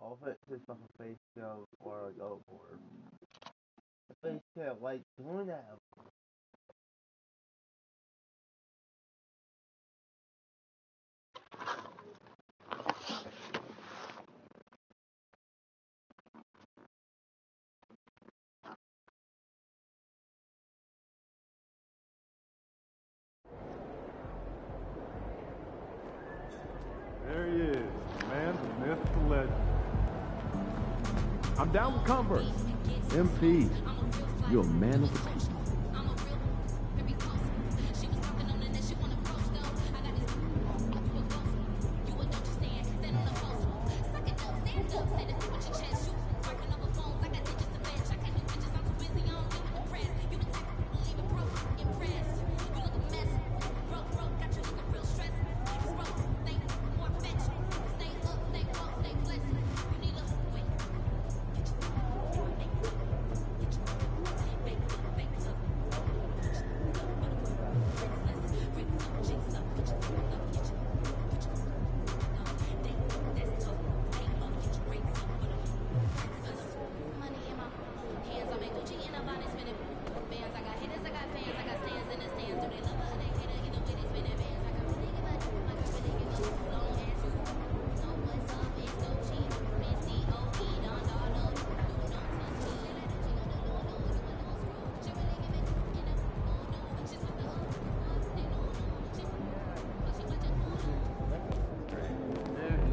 All of it is like a face shell or a go board. A face shell, like doing that. There he is, the man, the myth, the legend. I'm down with Converse. MP, you're a man of the people.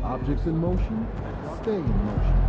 Objects in motion, stay in motion.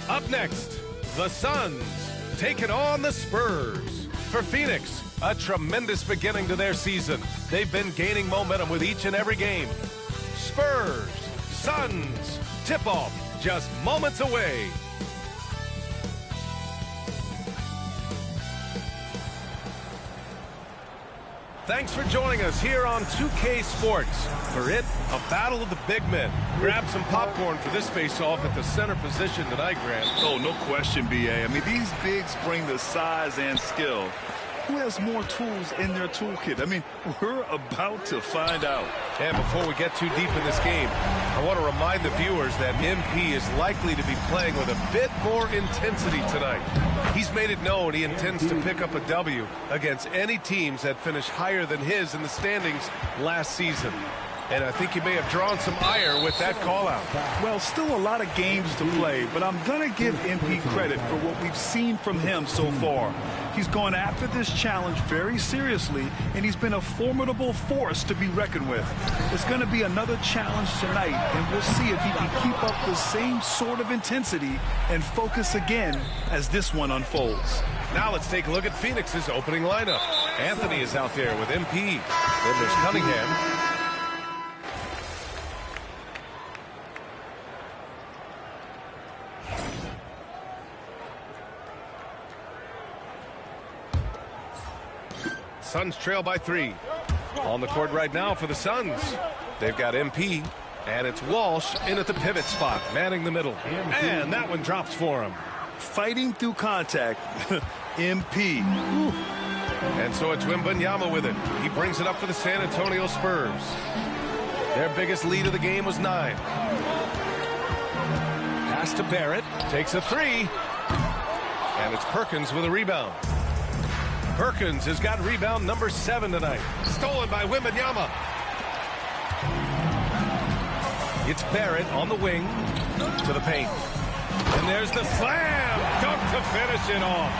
Up next, the Suns taking on the Spurs. For Phoenix, a tremendous beginning to their season. They've been gaining momentum with each and every game. Spurs, Suns, tip-off just moments away. Thanks for joining us here on 2K Sports. For it, a battle of the big men. Grab some popcorn for this face-off at the center position tonight, Grant. Oh, no question, B.A. I mean, these bigs bring the size and skill. Who has more tools in their toolkit? I mean, we're about to find out. And before we get too deep in this game, I want to remind the viewers that MP is likely to be playing with a bit more intensity tonight. He's made it known he intends to pick up a W against any teams that finish higher than his in the standings last season. And I think he may have drawn some ire with that call-out. Well, still a lot of games to play, but I'm going to give MP credit for what we've seen from him so far. He's gone after this challenge very seriously, and he's been a formidable force to be reckoned with. It's going to be another challenge tonight, and we'll see if he can keep up the same sort of intensity and focus again as this one unfolds. Now let's take a look at Phoenix's opening lineup. Anthony is out there with MP. Then there's Cunningham. Suns trail by 3. On the court right now for the Suns. They've got MP, and it's Walsh in at the pivot spot, manning the middle. And that one drops for him. Fighting through contact, MP. And And so it's Wembanyama with it. He brings it up for the San Antonio Spurs. Their biggest lead of the game was 9. Pass to Barrett. Takes a 3. And it's Perkins with a rebound. Perkins has got rebound number 7 tonight. Stolen by Wembanyama. It's Barrett on the wing to the paint. And there's the slam. Dunk to finish it off.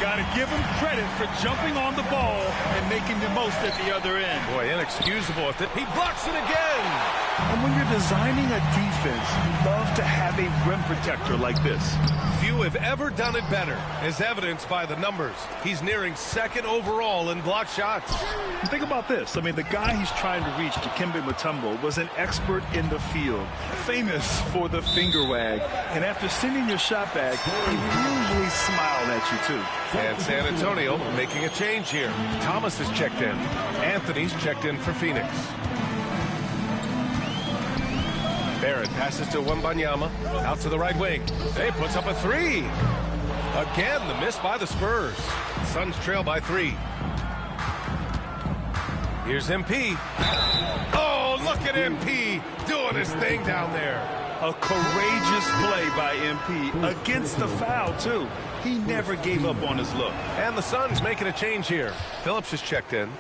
Got to give him credit for jumping on the ball and making the most at the other end. Boy, inexcusable. He blocks it again. And when you're designing a defense, you love to have a rim protector like this. Few have ever done it better, as evidenced by the numbers. He's nearing 2nd overall in block shots. And think about this. I mean, the guy he's trying to reach, Dikembe Mutombo, was an expert in the field, famous for the finger wag. And after sending your shot back, he usually smiled at you, too. And San Antonio making a change here. Thomas is checked in. Anthony's checked in for Phoenix. Barrett passes to Wembanyama. Out to the right wing. He puts up a 3. Again, the miss by the Spurs. Suns trail by 3. Here's MP. Oh, look at MP doing his thing down there. A courageous play by MP against the foul, too. He never gave up on his look. And the Suns making a change here. Phillips is checked in.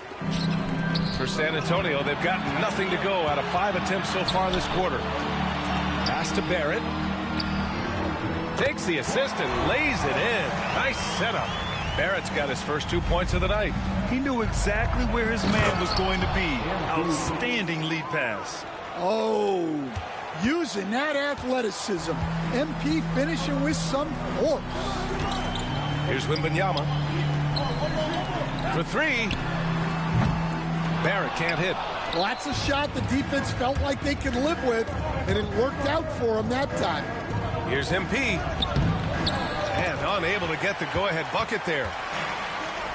For San Antonio, they've got nothing to go out of 5 attempts so far this quarter. Pass to Barrett. Takes the assist and lays it in. Nice setup. Barrett's got his first 2 points of the night. He knew exactly where his man was going to be. Outstanding lead pass. Oh, using that athleticism. MP finishing with some force. Here's Wembanyama. For 3. Barrett can't hit. Well, that's a shot the defense felt like they could live with, and it worked out for them that time. Here's MP. And unable to get the go-ahead bucket there.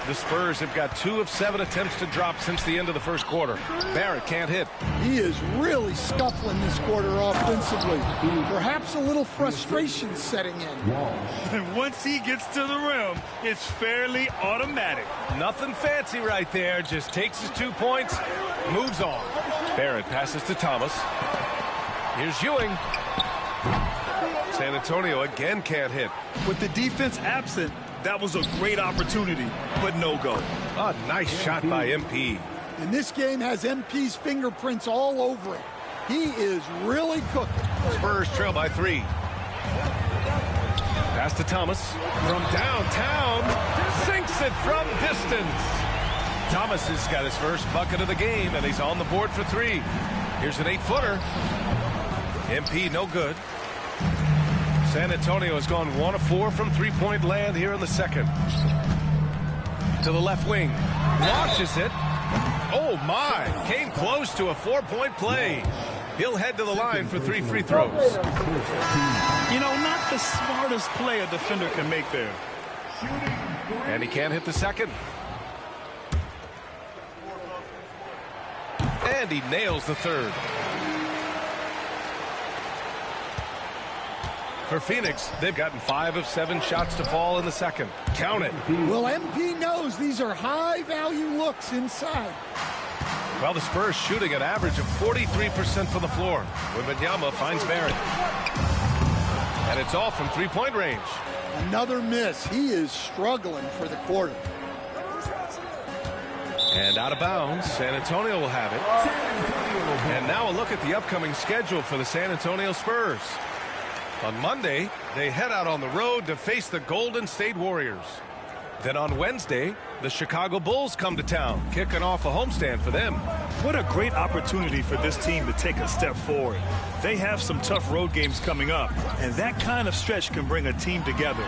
The Spurs have got 2 of 7 attempts to drop since the end of the first quarter. Barrett can't hit. He is really scuffling this quarter offensively. Perhaps a little frustration setting in. And once he gets to the rim, it's fairly automatic. Nothing fancy right there. Just takes his 2 points, moves on. Barrett passes to Thomas. Here's Ewing. San Antonio again can't hit. With the defense absent, that was a great opportunity, but no go. A nice shot by MP. And this game has MP's fingerprints all over it. He is really cooking. Spurs trail by 3. Pass to Thomas. From downtown, sinks it from distance. Thomas has got his first bucket of the game, and he's on the board for 3. Here's an 8-footer. MP no good. San Antonio has gone 1 of 4 from 3-point land here in the second. To the left wing. Launches it. Oh, my. Came close to a 4-point play. He'll head to the line for 3 free throws. You know, not the smartest play a defender can make there. And he can't hit the second. And he nails the third. For Phoenix, they've gotten 5 of 7 shots to fall in the second. Count it. Well, MP knows these are high-value looks inside. Well, the Spurs shooting an average of 43% from the floor. Wembanyama finds Barrett. And it's all from 3-point range. Another miss. He is struggling for the quarter. And out of bounds, San Antonio will have it. And now a look at the upcoming schedule for the San Antonio Spurs. On Monday, they head out on the road to face the Golden State Warriors. Then on Wednesday, the Chicago Bulls come to town, kicking off a homestand for them. What a great opportunity for this team to take a step forward. They have some tough road games coming up, and that kind of stretch can bring a team together.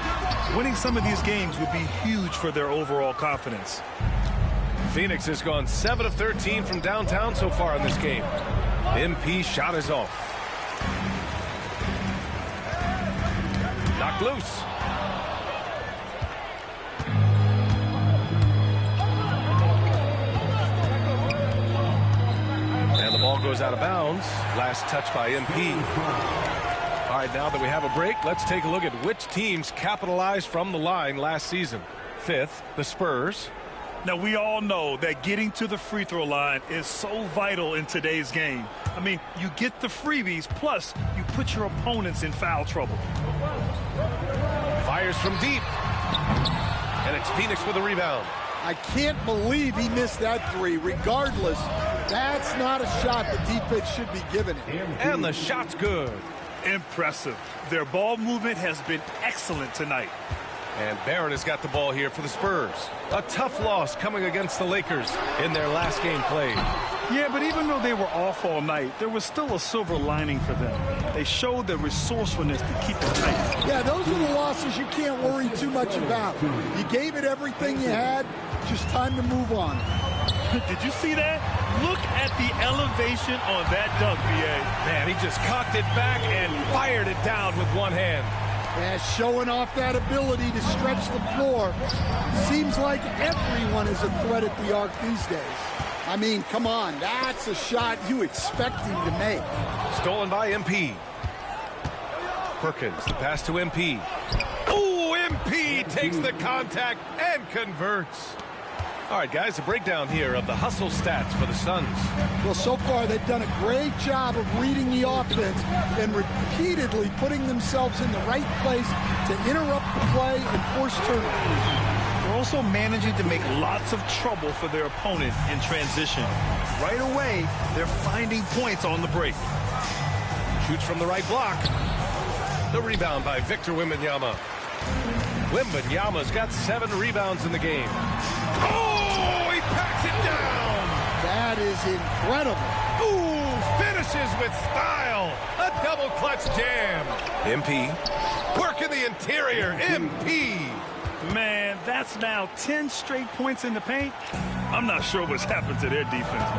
Winning some of these games would be huge for their overall confidence. Phoenix has gone 7 of 13 from downtown so far in this game. MP shot is off. Knocked loose. And the ball goes out of bounds. Last touch by MP. All right, now that we have a break, let's take a look at which teams capitalized from the line last season. 5th, the Spurs. Now, we all know that getting to the free throw line is so vital in today's game. I mean, you get the freebies, plus you put your opponents in foul trouble. Fires from deep. And it's Phoenix with a rebound. I can't believe he missed that three. Regardless, that's not a shot the defense should be giving him. And the shot's good. Impressive. Their ball movement has been excellent tonight. And Barrett has got the ball here for the Spurs. A tough loss coming against the Lakers in their last game played. Yeah, but even though they were off all night, there was still a silver lining for them. They showed their resourcefulness to keep it tight. Yeah, those are the losses you can't worry too much about. You gave it everything you had, just time to move on. Did you see that? Look at the elevation on that dunk, B.A. Man, he just cocked it back and fired it down with one hand. Yeah, showing off that ability to stretch the floor. Seems like everyone is a threat at the arc these days. I mean, come on, that's a shot you expect him to make. Stolen by MP. Perkins, the pass to MP. Ooh, MP takes the contact and converts. All right, guys, a breakdown here of the hustle stats for the Suns. Well, so far they've done a great job of reading the offense and repeatedly putting themselves in the right place to interrupt the play and force turnovers. They're also managing to make lots of trouble for their opponent in transition. Right away, they're finding points on the break. Shoots from the right block. The rebound by Victor Wembanyama. Wembanyama's got 7 rebounds in the game. Oh, he packs it down. That is incredible. Ooh, finishes with style. A double clutch jam. MP. Work in the interior. MP. Man, that's now 10 straight points in the paint. I'm not sure what's happened to their defense.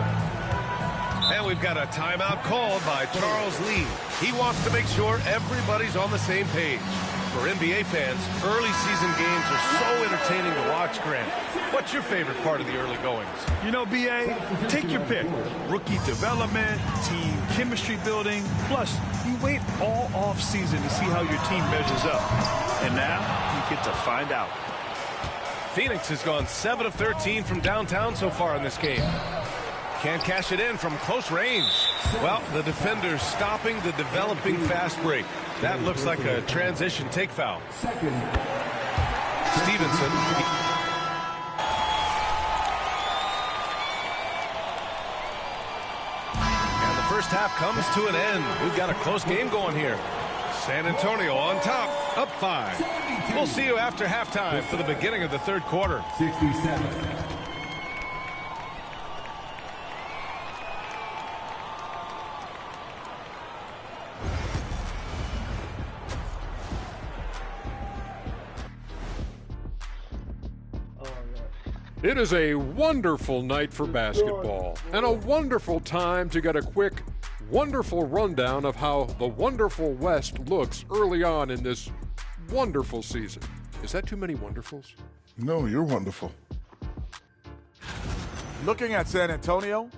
And we've got a timeout called by Charles Lee. He wants to make sure everybody's on the same page. For NBA fans, early season games are so entertaining to watch, Grant. What's your favorite part of the early goings? You know, B.A., take your pick. Rookie development, team chemistry building. Plus, you wait all off season to see how your team measures up. And now, you get to find out. Phoenix has gone 7 of 13 from downtown so far in this game. Can't cash it in from close range. Well, the defender's stopping the developing fast break. That looks like a transition take foul. Stevenson. And the first half comes to an end. We've got a close game going here. San Antonio on top, up 5. We'll see you after halftime for the beginning of the third quarter. 67. It is a wonderful night for basketball and a wonderful time to get a quick, wonderful rundown of how the wonderful West looks early on in this wonderful season. Is that too many wonderfuls? No, you're wonderful. Looking at San Antonio,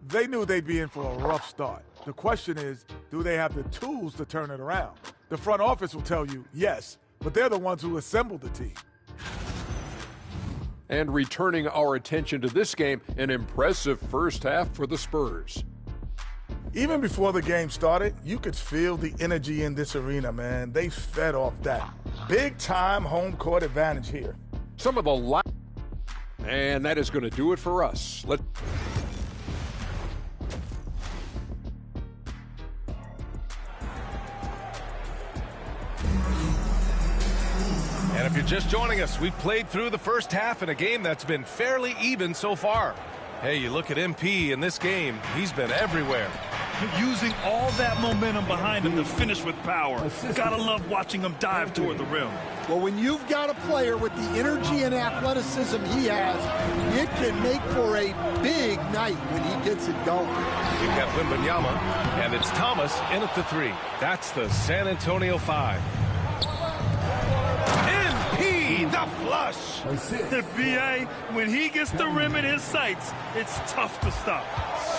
they knew they'd be in for a rough start. The question is, do they have the tools to turn it around? The front office will tell you yes, but they're the ones who assembled the team. And returning our attention to this game, an impressive first half for the Spurs. Even before the game started, you could feel the energy in this arena, man. They fed off that. Big-time home court advantage here. Some of the and that is going to do it for us. And if you're just joining us, we've played through the first half in a game that's been fairly even so far. Hey, you look at MP in this game, he's been everywhere. Using all that momentum behind him to finish with power. Gotta love watching him dive toward the rim. Well, when you've got a player with the energy and athleticism he has, it can make for a big night when he gets it going. We've got Wembanyama, and it's Thomas in at the 3. That's the San Antonio 5. MP, the flush. The BA, when he gets the rim in his sights, it's tough to stop.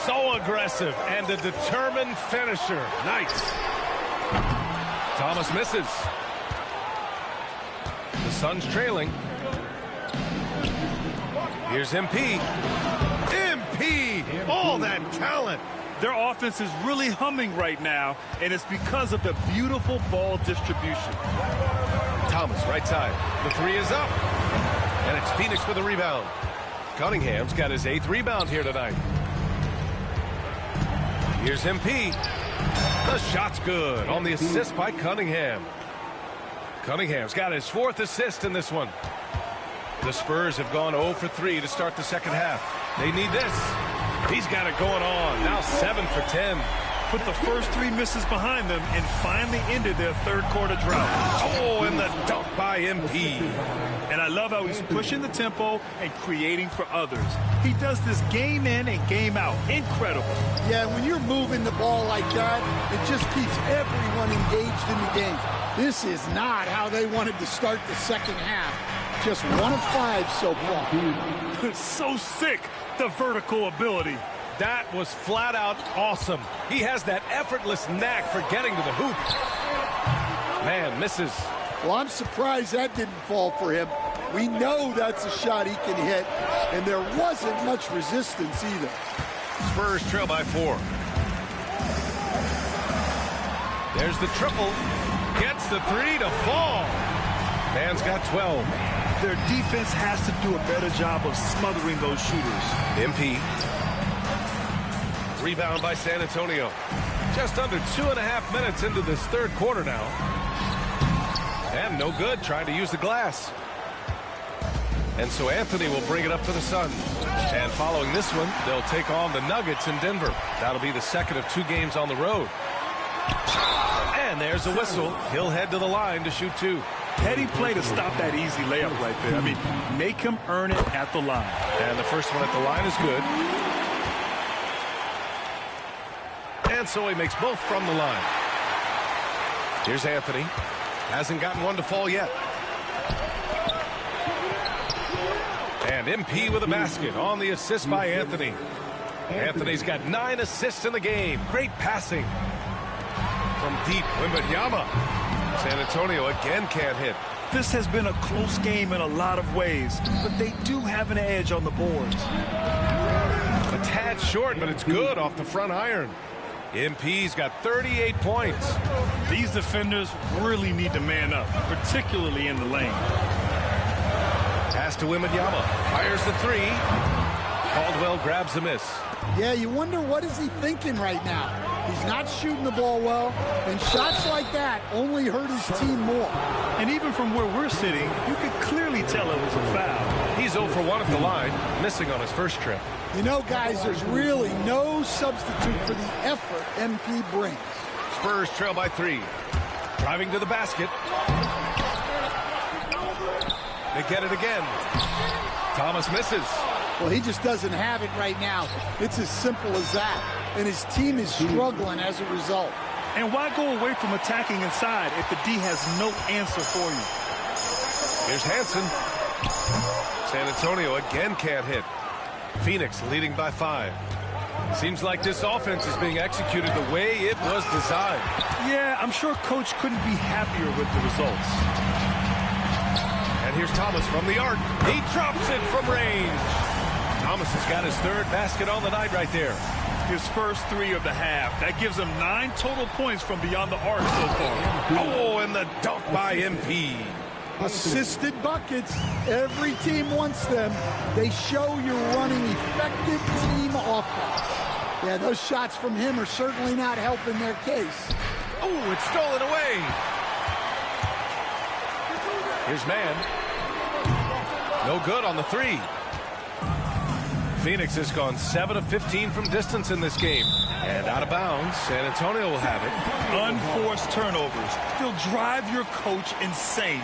So aggressive and a determined finisher. Nice. Thomas misses. The Suns trailing. Here's MP. MP! All that talent! Their offense is really humming right now, and it's because of the beautiful ball distribution. Thomas, right side. The three is up. And it's Phoenix with a rebound. Cunningham's got his 8th rebound here tonight. Here's MP. The shot's good on the assist by Cunningham. Cunningham's got his 4th assist in this one. The Spurs have gone 0 for 3 to start the second half. They need this. He's got it going on. Now 7 for 10. Put the first 3 misses behind them and finally ended their third quarter drought. Oh, and the dunk by MP. And I love how he's pushing the tempo and creating for others. He does this game in and game out. Incredible. Yeah, when you're moving the ball like that, it just keeps everyone engaged in the game. This is not how they wanted to start the second half. Just 1 of 5 so far. So sick, the vertical ability. That was flat out awesome. He has that effortless knack for getting to the hoop. Man, misses. Well, I'm surprised that didn't fall for him. We know that's a shot he can hit, and there wasn't much resistance either. Spurs trail by 4. There's the triple. Gets the 3 to fall. Man's got 12. Their defense has to do a better job of smothering those shooters. MP. Rebound by San Antonio. Just under 2.5 minutes into this third quarter now. And no good, trying to use the glass. And so Anthony will bring it up for the Suns. And following this one, they'll take on the Nuggets in Denver. That'll be the second of 2 games on the road. And there's a whistle. He'll head to the line to shoot 2. Heady play to stop that easy layup right there. I mean, make him earn it at the line. And the first one at the line is good. And so he makes both from the line. Here's Anthony. Hasn't gotten one to fall yet. And MP with a basket on the assist by Anthony. Anthony's got 9 assists in the game. Great passing. From deep, Wembanyama. San Antonio again can't hit. This has been a close game in a lot of ways, but they do have an edge on the boards. A tad short, but it's good off the front iron. MP's got 38 points. These defenders really need to man up, particularly in the lane. Pass to Wembanyama. Fires the 3. Caldwell grabs the miss. Yeah, you wonder what is he thinking right now. He's not shooting the ball well, and shots like that only hurt his team more. And even from where we're sitting, you could clearly tell it was a foul. He's 0 for 1 at the line, missing on his first trip. You know, guys, there's really no substitute for the effort MP brings. Spurs trail by 3. Driving to the basket. They get it again. Thomas misses. Well, he just doesn't have it right now. It's as simple as that. And his team is struggling as a result. And why go away from attacking inside if the D has no answer for you? Here's Hansen. San Antonio again can't hit. Phoenix leading by 5. Seems like this offense is being executed the way it was designed. Yeah, I'm sure Coach couldn't be happier with the results. And here's Thomas from the arc. He drops it from range. Thomas has got his 3rd basket on the night right there. His first 3 of the half. That gives him 9 total points from beyond the arc so far. Oh, and the dunk by MP. Assisted buckets. Every team wants them. They show you're running effective team offense. Yeah, those shots from him are certainly not helping their case. Oh, it's stolen away. Here's Man. No good on the 3. Phoenix has gone 7 of 15 from distance in this game. And out of bounds, San Antonio will have it. Unforced turnovers. They'll drive your coach insane.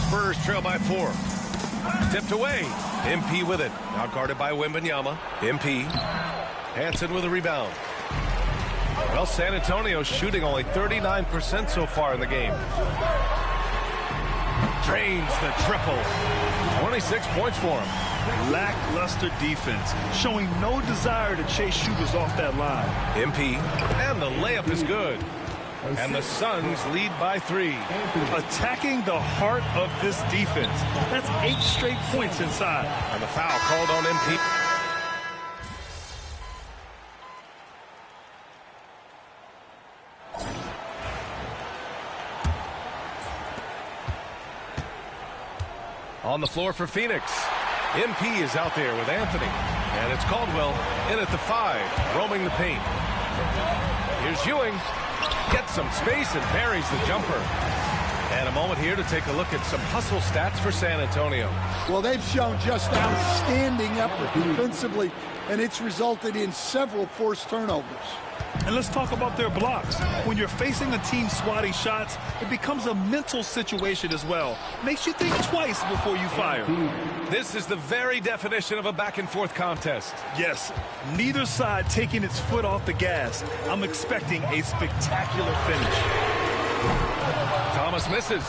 Spurs trail by 4. Tipped away. MP with it. Now guarded by Wembanyama. MP. Hansen with a rebound. Well, San Antonio shooting only 39% so far in the game. Drains the triple. 26 points for him. Lackluster defense, showing no desire to chase shooters off that line. MP. And the layup is good. And the Suns lead by 3. Attacking the heart of this defense. That's 8 straight points inside. And the foul called on MP. On the floor for Phoenix. MP is out there with Anthony. And it's Caldwell in at the 5, roaming the paint. Here's Ewing. Gets some space and parries the jumper. And a moment here to take a look at some hustle stats for San Antonio. Well, they've shown just outstanding effort defensively, and it's resulted in several forced turnovers. And let's talk about their blocks. When you're facing a team swatting shots, it becomes a mental situation as well. Makes you think twice before you fire. This is the very definition of a back-and-forth contest. Yes, neither side taking its foot off the gas. I'm expecting a spectacular finish. Thomas misses.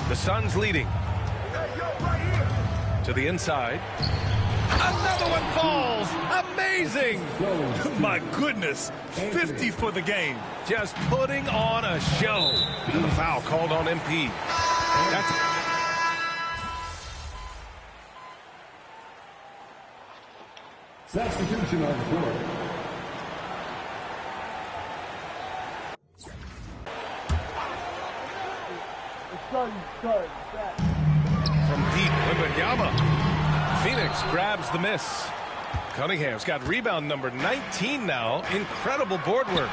The Suns leading. To the inside. Another one falls. Amazing. My goodness. 50 for the game. Just putting on a show. And the foul called on MP. Substitution on the court. From deep, Wembanyama. Phoenix grabs the miss. Cunningham's got rebound number 19 now. Incredible board work.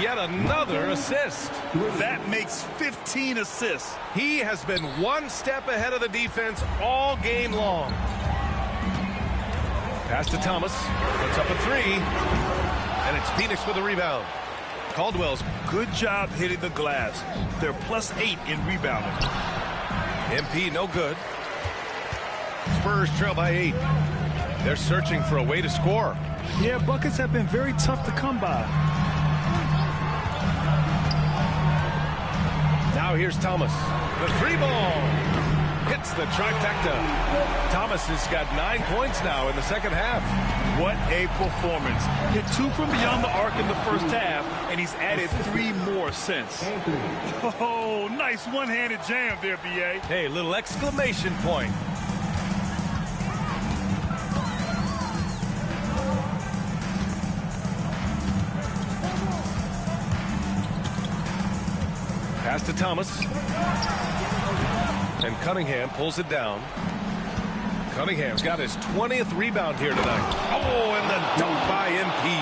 Yet another assist. That makes 15 assists. He has been one step ahead of the defense all game long. Pass to Thomas. Puts up a 3. And it's Phoenix with a rebound. Caldwell's good job hitting the glass. They're +8 in rebounding. MP no good. Spurs trail by 8. They're searching for a way to score. Yeah, buckets have been very tough to come by. Now here's Thomas. The 3-ball. Hits the trifecta. Thomas has got 9 points now in the second half. What a performance. Hit 2 from beyond the arc in the first half, and he's added 3 more since. Oh, nice one-handed jam there, B.A. Hey, little exclamation point. Pass to Thomas. And Cunningham pulls it down. Cunningham's got his 20th rebound here tonight. Oh, and the dunk by MP.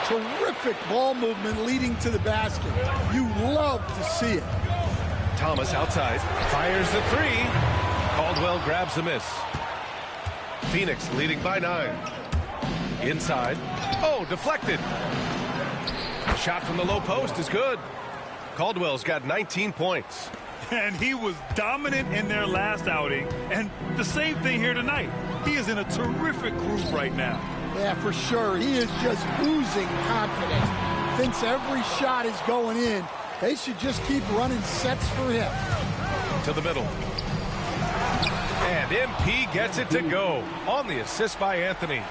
Terrific ball movement leading to the basket. You love to see it. Thomas outside. Fires the 3. Caldwell grabs the miss. Phoenix leading by 9. Inside. Oh, deflected. Shot from the low post is good. Caldwell's got 19 points. And he was dominant in their last outing. And the same thing here tonight. He is in a terrific groove right now. Yeah, for sure. He is just oozing confidence. Thinks every shot is going in. They should just keep running sets for him. To the middle. And MP gets it to go on the assist by Anthony.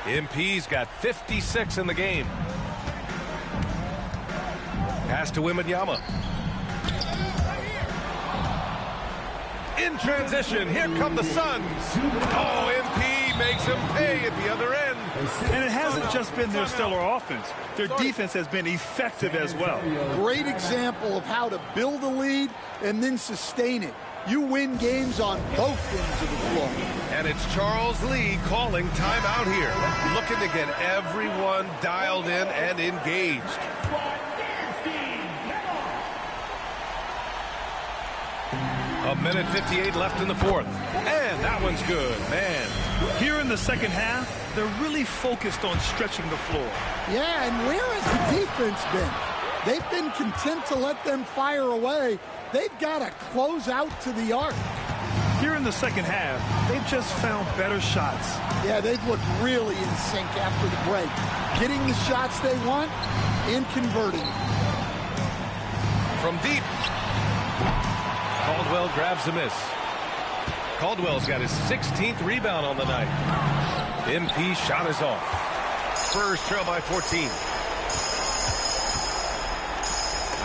MP's got 56 in the game. Pass to Wembanyama. In transition, here come the Suns. Oh, MP makes him pay at the other end. And it hasn't just been their stellar offense. Their defense has been effective as well. Great example of how to build a lead and then sustain it. You win games on both ends of the floor. And it's Charles Lee calling timeout here. Looking to get everyone dialed in and engaged. A minute 58 left in the fourth. And that one's good, man. Here in the second half, they're really focused on stretching the floor. Yeah, and where has the defense been? They've been content to let them fire away. They've got to close out to the arc. Here in the second half, they've just found better shots. Yeah, they've looked really in sync after the break. Getting the shots they want and converting. From deep. Caldwell grabs a miss. Caldwell's got his 16th rebound on the night. MP shot is off. Spurs trail by 14.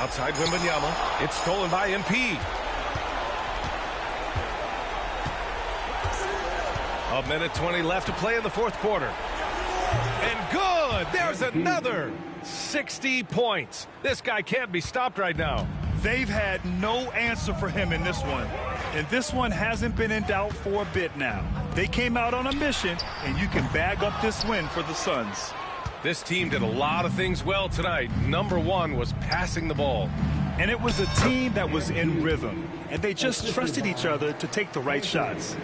Outside Wembanyama. It's stolen by MP. A minute 20 left to play in the fourth quarter. And good! There's another 60 points. This guy can't be stopped right now. They've had no answer for him in this one. And this one hasn't been in doubt for a bit now. They came out on a mission, and you can bag up this win for the Suns. This team did a lot of things well tonight. Number one was passing the ball. And it was a team that was in rhythm, and they just trusted each other to take the right shots.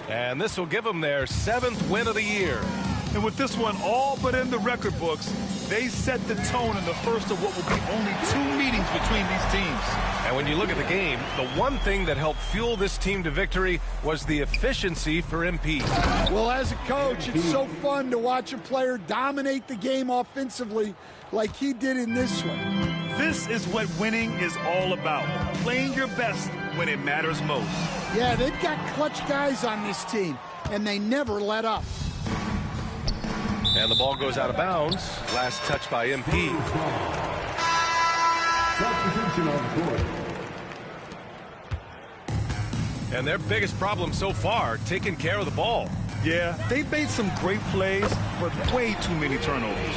And this will give them their 7th win of the year. And with this one all but in the record books, they set the tone in the first of what will be only 2 meetings between these teams. And when you look at the game, the one thing that helped fuel this team to victory was the efficiency for MP. Well, as a coach, it's so fun to watch a player dominate the game offensively like he did in this one. This is what winning is all about, playing your best when it matters most. Yeah, they've got clutch guys on this team, and they never let up. And the ball goes out of bounds. Last touch by MP. And their biggest problem so far, taking care of the ball. Yeah, they've made some great plays, but way too many turnovers.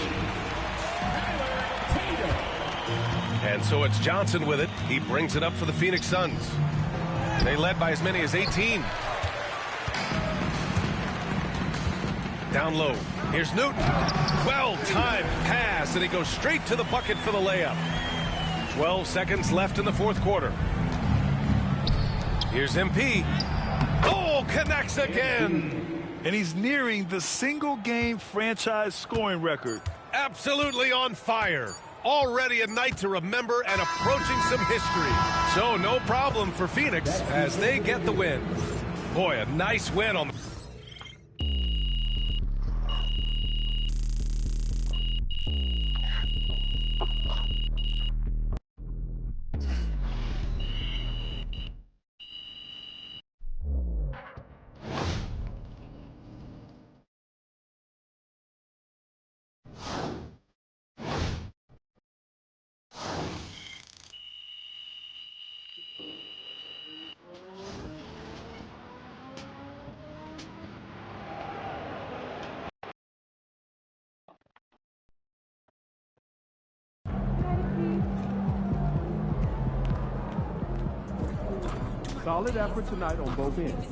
And so it's Johnson with it. He brings it up for the Phoenix Suns. They led by as many as 18. Down low. Here's Newton. Well-timed pass, and he goes straight to the bucket for the layup. 12 seconds left in the fourth quarter. Here's MP. Oh, connects again. And he's nearing the single-game franchise scoring record. Absolutely on fire. Already a night to remember and approaching some history. So no problem for Phoenix as they get the win. Boy, a nice win on the... Solid effort tonight on both ends.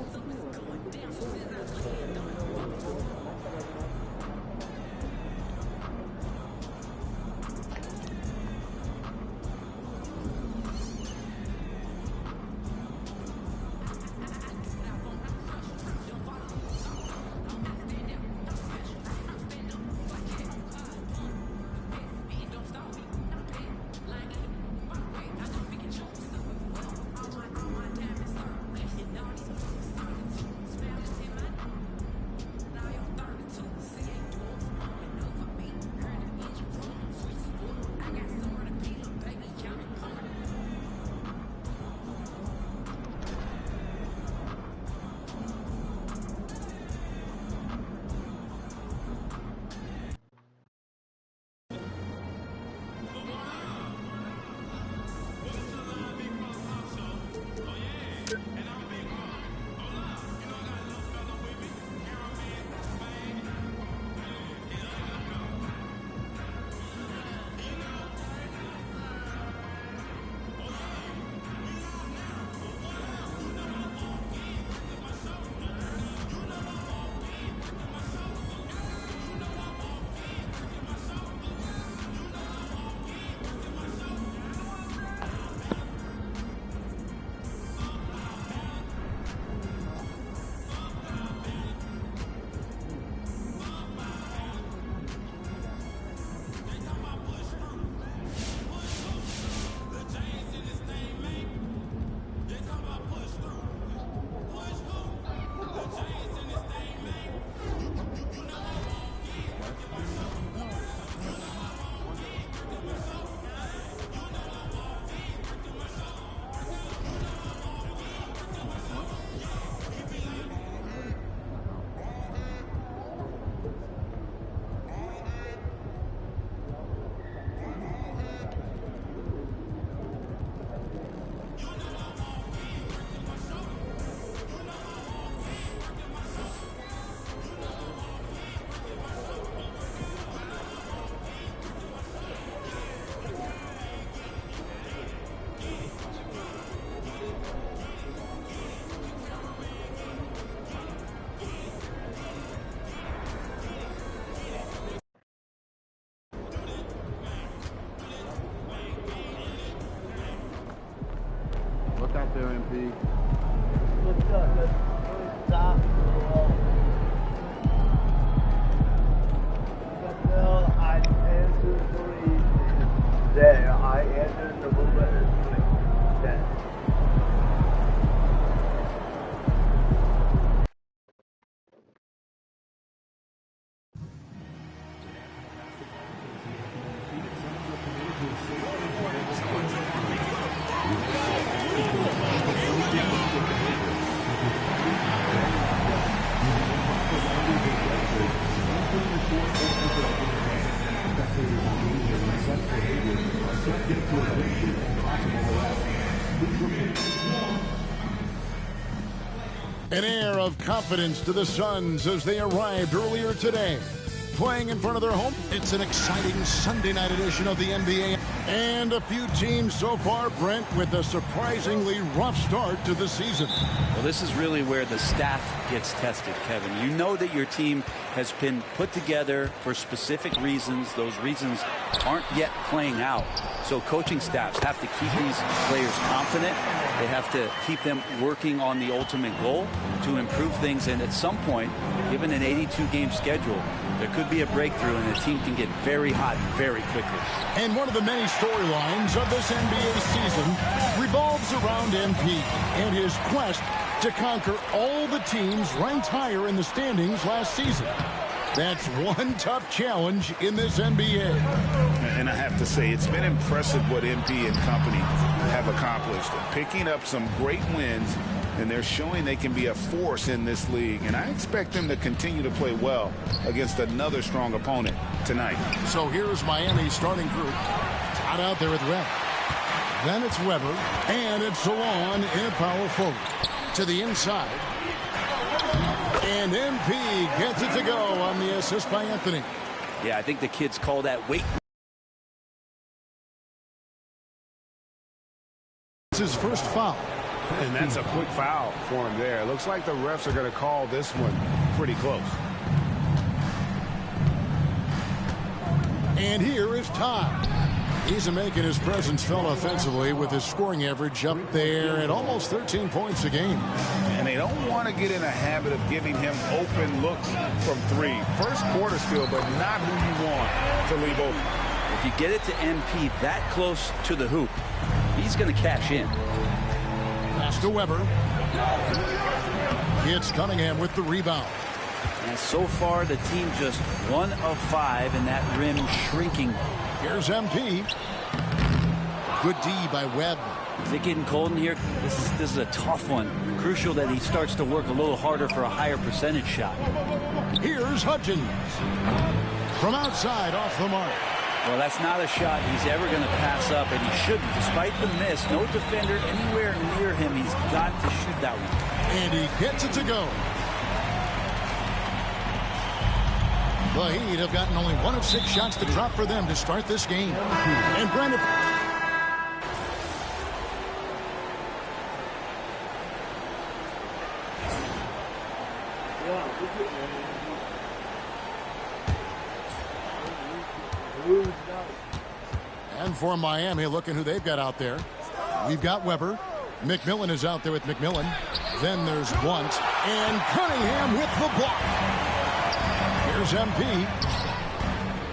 stop. Until I enter 3, there I enter the movement. An air of confidence to the Suns as they arrived earlier today. Playing in front of their home, it's an exciting Sunday night edition of the NBA. And a few teams so far, Brent, with a surprisingly rough start to the season. Well, this is really where the staff gets tested, Kevin. You know that your team has been put together for specific reasons. Those reasons aren't yet playing out. So coaching staffs have to keep these players confident. They have to keep them working on the ultimate goal to improve things. And at some point, given an 82-game schedule, there could be a breakthrough and the team can get very hot very quickly. And one of the many storylines of this NBA season revolves around MP and his quest to conquer all the teams ranked higher in the standings last season. That's one tough challenge in this NBA. And I have to say, it's been impressive what MP and company have accomplished. Picking up some great wins, and they're showing they can be a force in this league. And I expect them to continue to play well against another strong opponent tonight. So here's Miami's starting group. Todd out there with Red. Then it's Weber, and it's Salon in power forward. To the inside. And MP gets it to go on the assist by Anthony. Yeah, I think the kids call that weight. It's his first foul. And that's a quick foul for him there. Looks like the refs are going to call this one pretty close. And here is Todd. He's making his presence felt offensively with his scoring average up there at almost 13 points a game. And they don't want to get in a habit of giving him open looks from three. First quarter still, but not who you want to leave open. If you get it to MP that close to the hoop, he's going to cash in. Pass to Weber. It's Cunningham with the rebound. And so far, the team just 1 of 5 in that rim shrinking. Here's MP. Good D by Webb. Is it getting cold in here? This is a tough one. Crucial that he starts to work a little harder for a higher percentage shot. Here's Hutchins. From outside, off the mark. Well, that's not a shot he's ever going to pass up, and he shouldn't. Despite the miss, no defender anywhere near him. He's got to shoot that one. And he gets it to go. The Heat have gotten only 1 of 6 shots to drop for them to start this game. And Brandon. And for Miami, looking who they've got out there. We've got Weber. McMillan is out there with McMillan. Then there's Blunt. And Cunningham with the block. Here's MP.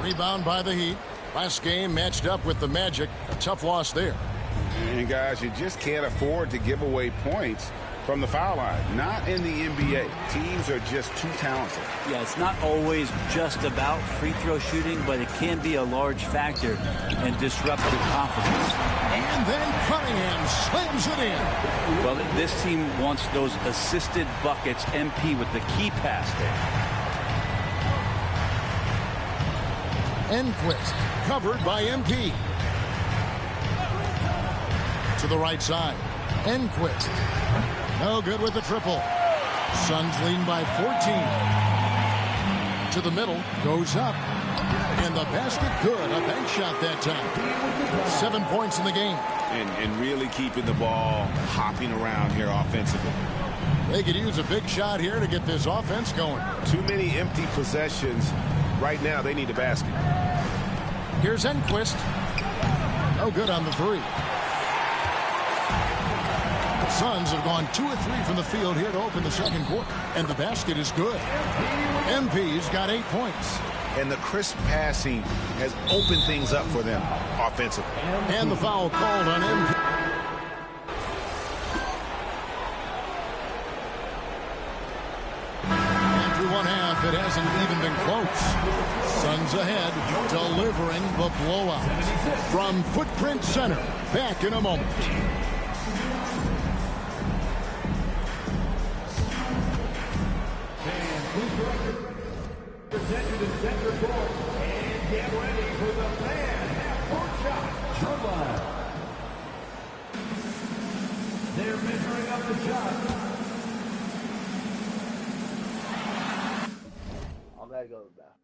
Rebound by the Heat. Last game matched up with the Magic. A tough loss there. And guys, you just can't afford to give away points from the foul line. Not in the NBA. Teams are just too talented. Yeah, it's not always just about free throw shooting, but it can be a large factor and disrupt your confidence. And then Cunningham slams it in. Well, this team wants those assisted buckets. MP with the key pass there. Enquist covered by MP. To the right side. Enquist. No good with the triple. Suns lead by 14. To the middle. Goes up. And the basket good. A bank shot that time. 7 points in the game. And really keeping the ball hopping around here offensively. They could use a big shot here to get this offense going. Too many empty possessions. Right now, they need a basket. Here's Enquist. No good on the three. Suns have gone 2 of 3 from the field here to open the second quarter, and the basket is good. MP's got 8 points. And the crisp passing has opened things up for them offensively. And the foul called on MP. And through one half, it hasn't even been close. Suns ahead, delivering the blowout. From Footprint Center, back in a moment. Present to the center court and get ready for the fan half-court shot. Drum line. They're measuring up the shot. I gotta go to the bathroom.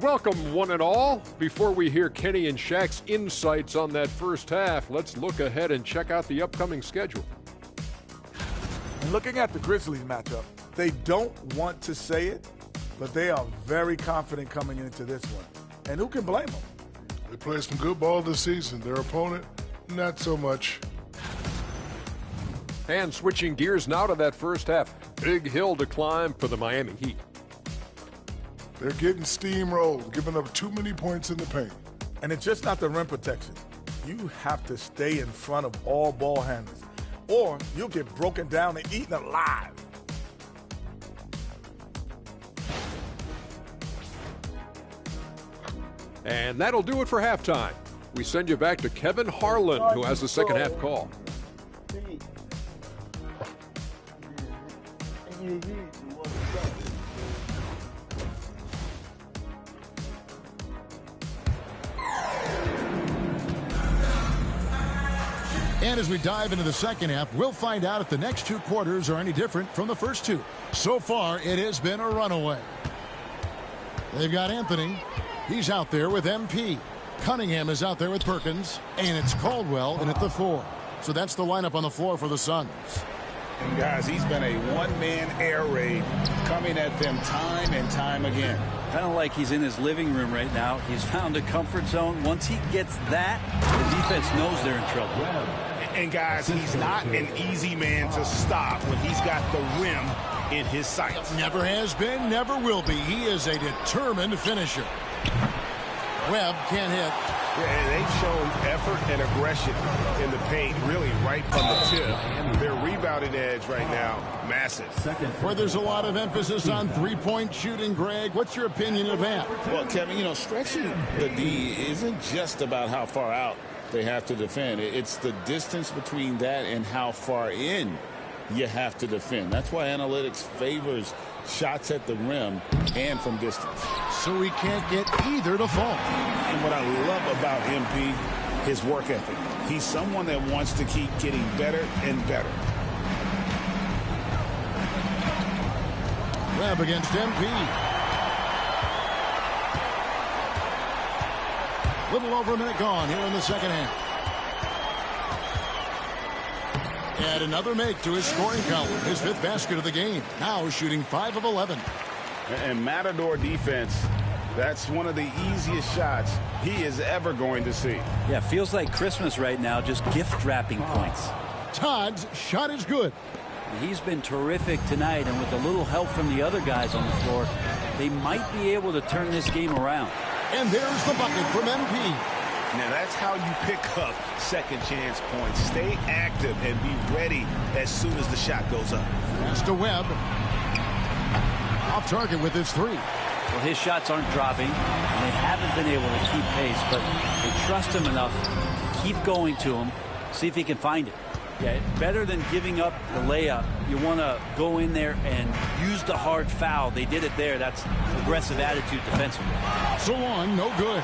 Welcome, one and all. Before we hear Kenny and Shaq's insights on that first half, let's look ahead and check out the upcoming schedule. And looking at the Grizzlies matchup, they don't want to say it, but they are very confident coming into this one. And who can blame them? They played some good ball this season. Their opponent, not so much. And switching gears now to that first half. Big hill to climb for the Miami Heat. They're getting steamrolled, giving up too many points in the paint. And it's just not the rim protection. You have to stay in front of all ball handlers, or you'll get broken down and eaten alive. And that'll do it for halftime. We send you back to Kevin Harlan, who has the second half call. And as we dive into the second half, we'll find out if the next two quarters are any different from the first two. So far, it has been a runaway. They've got Anthony. He's out there with MP. Cunningham is out there with Perkins. And it's Caldwell in at the 4. So that's the lineup on the floor for the Suns. And guys, he's been a one-man air raid coming at them time and time again. Kind of like he's in his living room right now. He's found a comfort zone. Once he gets that, the defense knows they're in trouble. And guys, he's not an easy man to stop when he's got the rim in his sights. Never has been, never will be. He is a determined finisher. Webb can't hit. Yeah, they've shown effort and aggression in the paint, really right from the tip. Their rebounding edge right now, massive. Where there's a lot of emphasis on three-point shooting, Greg, what's your opinion of that? Well, Kevin, you know, stretching the D isn't just about how far out they have to defend. It's the distance between that and how far in you have to defend. That's why analytics favors shots at the rim and from distance. So he can't get either to fall. And what I love about MP, his work ethic. He's someone that wants to keep getting better and better. Webb against MP. Little over a minute gone here in the second half. And another make to his scoring column. His 5th basket of the game. Now shooting 5 of 11. And Matador defense, that's one of the easiest shots he is ever going to see. Yeah, feels like Christmas right now, just gift wrapping points. Todd's shot is good. He's been terrific tonight, and with a little help from the other guys on the floor, they might be able to turn this game around. And there's the bucket from MP. Now that's how you pick up second chance points. Stay active and be ready as soon as the shot goes up. Pass to Webb. Off target with his 3. Well, his shots aren't dropping, and they haven't been able to keep pace, but they trust him enough to keep going to him, see if he can find it. Yeah, better than giving up the layup. You want to go in there and use the hard foul. They did it there. That's aggressive attitude defensively. So on, no good.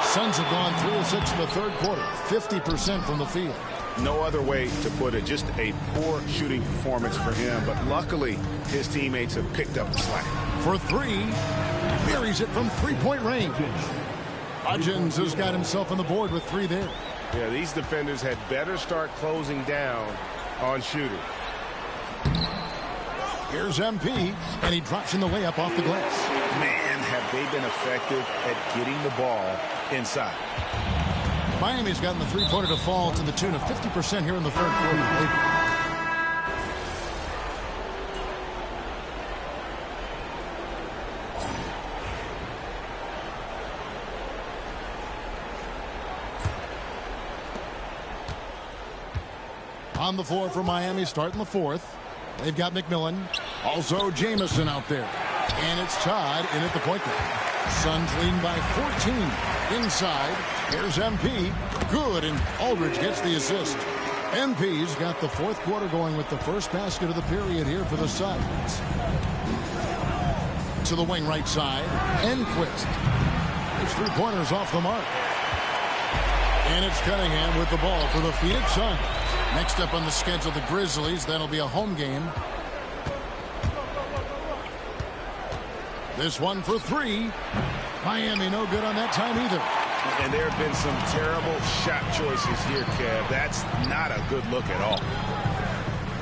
Suns have gone 3 of 6 in the third quarter, 50% from the field. No other way to put it. Just a poor shooting performance for him. But luckily, his teammates have picked up the slack. For 3, buries it from 3-point range. Hudgens has got himself on the board with 3 there. Yeah, these defenders had better start closing down on shooting. Here's MP, and he drops in the layup off the glass. Man, have they been effective at getting the ball inside. Miami's gotten the three-pointer to fall to the tune of 50% here in the third quarter. On the floor for Miami, starting the 4th. They've got McMillan. Also Jamison out there. And it's Todd in at the point guard. Suns leading by 14. Inside, here's MP. Good, and Aldridge gets the assist. MP's got the 4th quarter going with the first basket of the period here for the Suns. To the wing right side. Enquist. His 3-pointers off the mark. And it's Cunningham with the ball for the Phoenix Suns. Next up on the schedule, the Grizzlies. That'll be a home game. This one for 3. Miami no good on that time either. And there have been some terrible shot choices here, Kev. That's not a good look at all.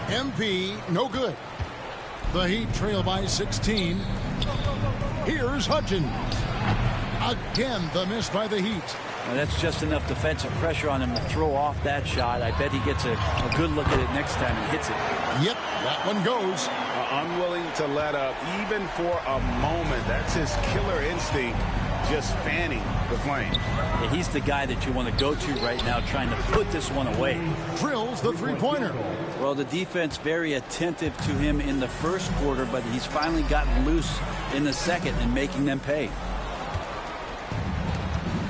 MP, no good. The Heat trail by 16. Here's Hutchins. Again, the miss by the Heat. Well, that's just enough defensive pressure on him to throw off that shot. I bet he gets a good look at it next time he hits it. Yep, that one goes. Unwilling to let up, even for a moment. That's his killer instinct, just fanning the flame. Yeah, he's the guy that you want to go to right now, trying to put this one away. Drills the three-pointer. Well, the defense very attentive to him in the first quarter, but he's finally gotten loose in the second and making them pay.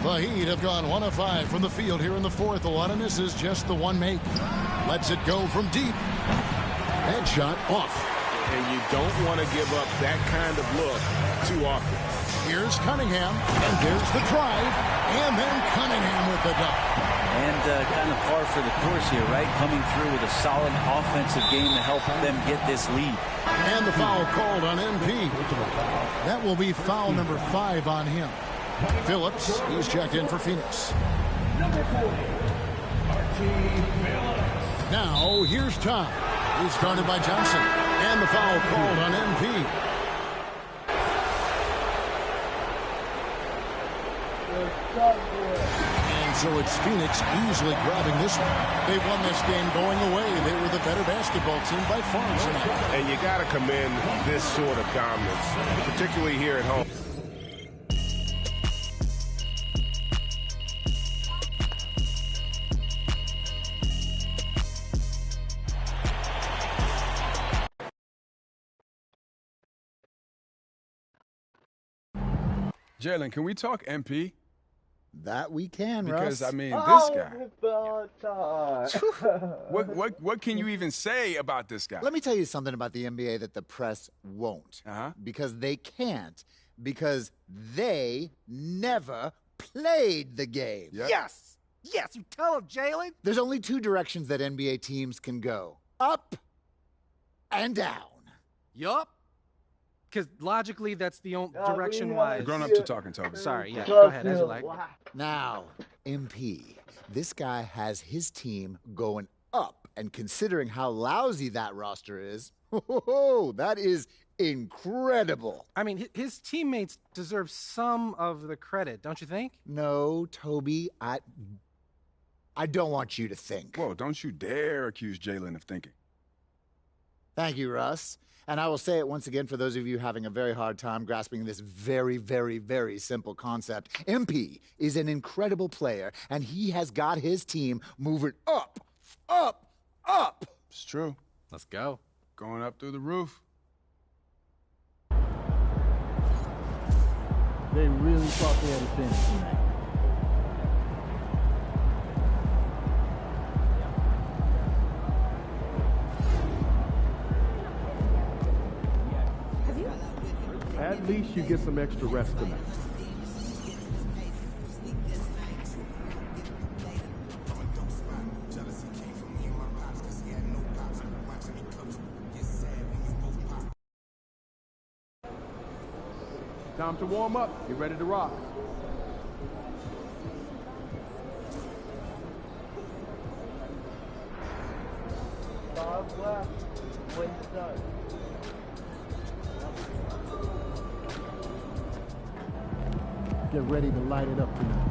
The Heat have gone 1 of 5 from the field here in the fourth. A lot of misses, just the one make. Lets it go from deep. Headshot off. And you don't want to give up that kind of look too often. Here's Cunningham, and there's the drive, and then Cunningham with the dunk. And kind of par for the course here, right? Coming through with a solid offensive game to help them get this lead. And the foul called on MP. That will be foul number 5 on him. Phillips, he's checked in for Phoenix. Number 40, Now, here's Tom. He's guarded by Johnson. And the foul called on MP. And so it's Phoenix easily grabbing this one. They won this game going away. They were the better basketball team by far tonight. And you got to commend this sort of dominance, particularly here at home. Jalen, can we talk MP? That we can, because, Russ. I mean, this guy. What What can you even say about this guy? Let me tell you something about the NBA that the press won't. Because they can't. Because they never played the game. Yep. Yes! Yes, you tell them, Jalen. There's only 2 directions that NBA teams can go. Up and down. Yup. Because logically, that's the only direction-wise. Grown up to talking, Toby. Sorry, yeah. Go ahead, as you like. Now, MP, this guy has his team going up. And considering how lousy that roster is, that is incredible. I mean, his teammates deserve some of the credit, don't you think? No, Toby, I don't want you to think. Whoa, don't you dare accuse Jalen of thinking. Thank you, Russ. And I will say it once again for those of you having a very hard time grasping this very, very, very simple concept. MP is an incredible player, and he has got his team moving up, up, up. It's true. Let's go. Going up through the roof. They really thought they had a chance tonight. At least you get some extra rest tonight. Time to warm up. Get ready to rock. Five left. Win the done. Get ready to light it up tonight.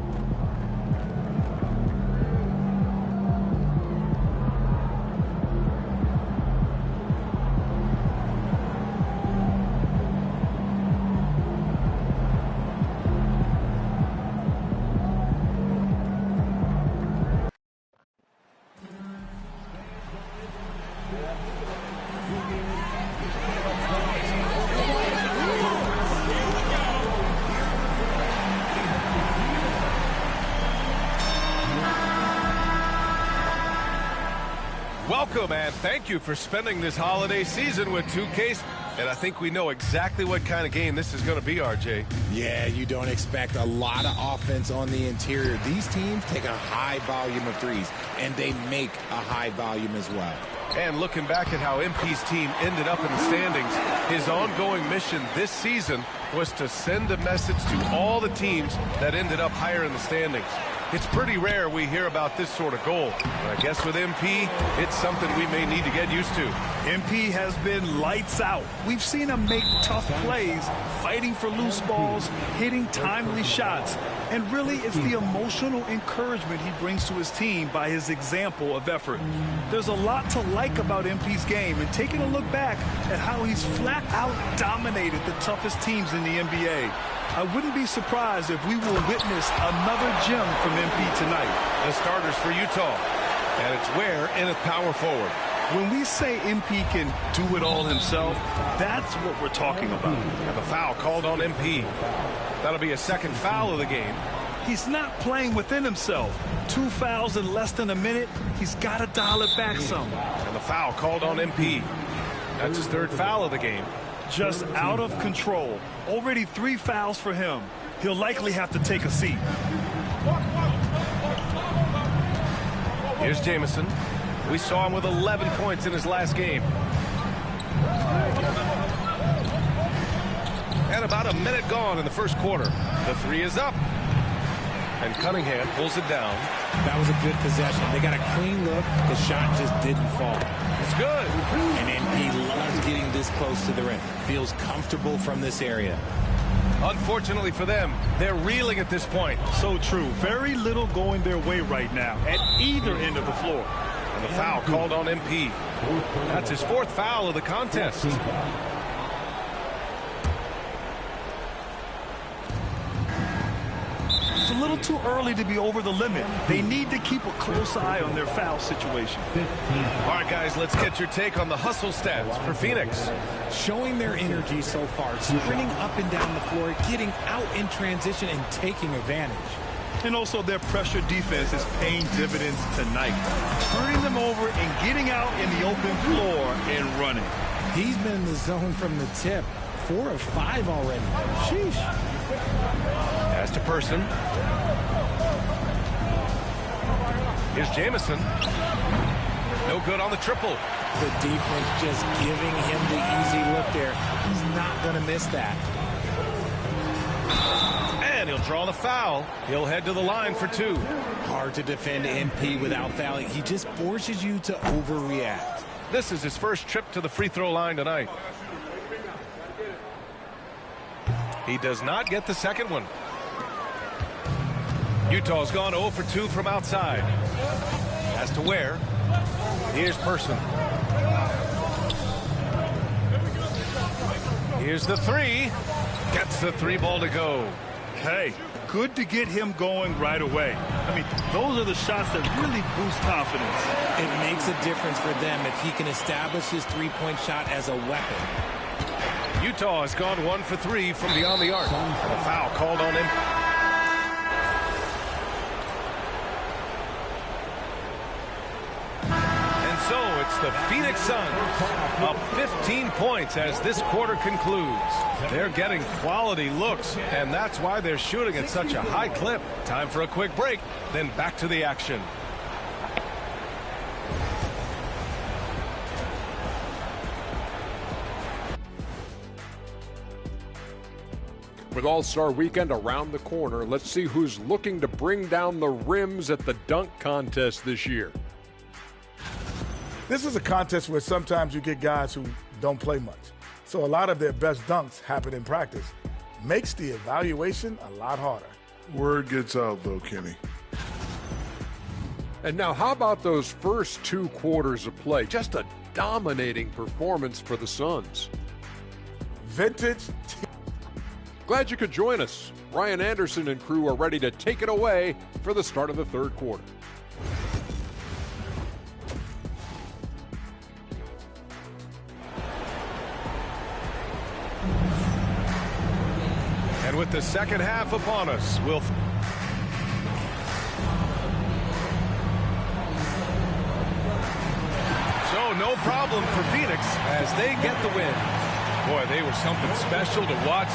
Welcome and thank you for spending this holiday season with 2K And I think we know exactly what kind of game this is going to be, RJ. Yeah, you don't expect a lot of offense on the interior. These teams take a high volume of threes, and they make a high volume as well. And looking back at how MP's team ended up in the standings, his ongoing mission this season was to send a message to all the teams that ended up higher in the standings. It's pretty rare we hear about this sort of goal. But I guess with MP, it's something we may need to get used to. MP has been lights out. We've seen him make tough plays, fighting for loose balls, hitting timely shots. And really, it's the emotional encouragement he brings to his team by his example of effort. There's a lot to like about MP's game, and taking a look back at how he's flat out dominated the toughest teams in the NBA. I wouldn't be surprised if we will witness another gem from MP tonight. The starters for Utah, and it's Ware in at power forward. When we say MP can do it all himself, that's what we're talking about. And the foul called on MP. That'll be a second foul of the game. He's not playing within himself. 2 fouls in less than a minute. He's got to dial it back some. And the foul called on MP. That's his third foul of the game. Just out of control. Already 3 fouls for him. He'll likely have to take a seat. Here's Jamison. We saw him with 11 points in his last game. And about a minute gone in the first quarter. The 3 is up. And Cunningham pulls it down. That was a good possession. They got a clean look. The shot just didn't fall. It's good. And MP loves getting this close to the rim. Feels comfortable from this area. Unfortunately for them, they're reeling at this point. So true. Very little going their way right now at either end of the floor. And the foul called on MP. That's his 4th foul of the contest. It's a little too early to be over the limit. They need to keep a close eye on their foul situation. All right, guys, let's get your take on the hustle stats for Phoenix. Showing their energy so far, sprinting up and down the floor, getting out in transition and taking advantage. And also their pressure defense is paying dividends tonight. Turning them over and getting out in the open floor and running. He's been in the zone from the tip. 4 of 5 already. Sheesh. Pass to Person. Here's Jamison. No good on the triple. The defense just giving him the easy look there. He's not going to miss that. And he'll draw the foul. He'll head to the line for 2. Hard to defend MP without fouling. He just forces you to overreact. This is his first trip to the free throw line tonight. He does not get the second one. Utah's gone 0 for 2 from outside. Has to Ware. Here's Person. Here's the 3. Gets the 3 ball to go. Hey, good to get him going right away. I mean, those are the shots that really boost confidence. It makes a difference for them if he can establish his three-point shot as a weapon. Utah has gone 1 for 3 from beyond the arc. And a foul called on him. And so it's the Phoenix Suns up 15 points as this quarter concludes. They're getting quality looks, and that's why they're shooting at such a high clip. Time for a quick break, then back to the action. With All-Star Weekend around the corner, let's see who's looking to bring down the rims at the dunk contest this year. This is a contest where sometimes you get guys who don't play much. So a lot of their best dunks happen in practice. Makes the evaluation a lot harder. Word gets out, though, Kenny. And now how about those first 2 quarters of play? Just a dominating performance for the Suns. Vintage. Glad you could join us. Ryan Anderson and crew are ready to take it away for the start of the third quarter. And with the second half upon us, we'll... So no problem for Phoenix as they get the win. Boy, they were something special to watch.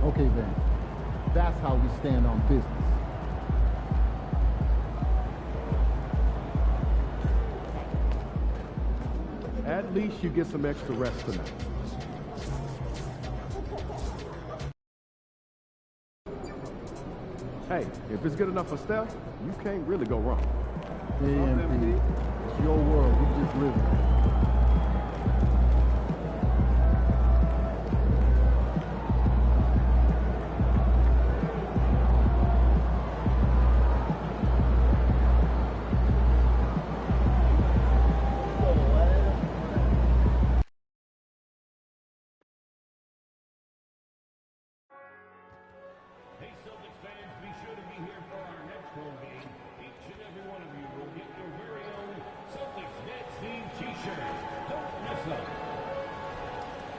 Okay, then. That's how we stand on business. At least you get some extra rest tonight. Hey, if it's good enough for Steph, you can't really go wrong. Hey, MP, it's your world. We just live in it.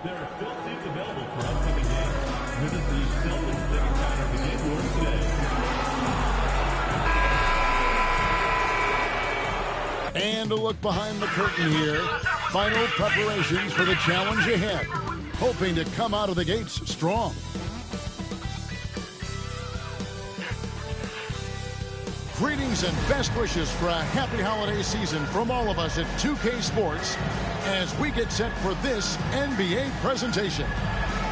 There are still seats available for upcoming games. Visit the Celtics ticket counter to get yours today. And a look behind the curtain here. Final preparations for the challenge ahead. Hoping to come out of the gates strong. Greetings and best wishes for a happy holiday season from all of us at 2K Sports as we get set for this NBA presentation.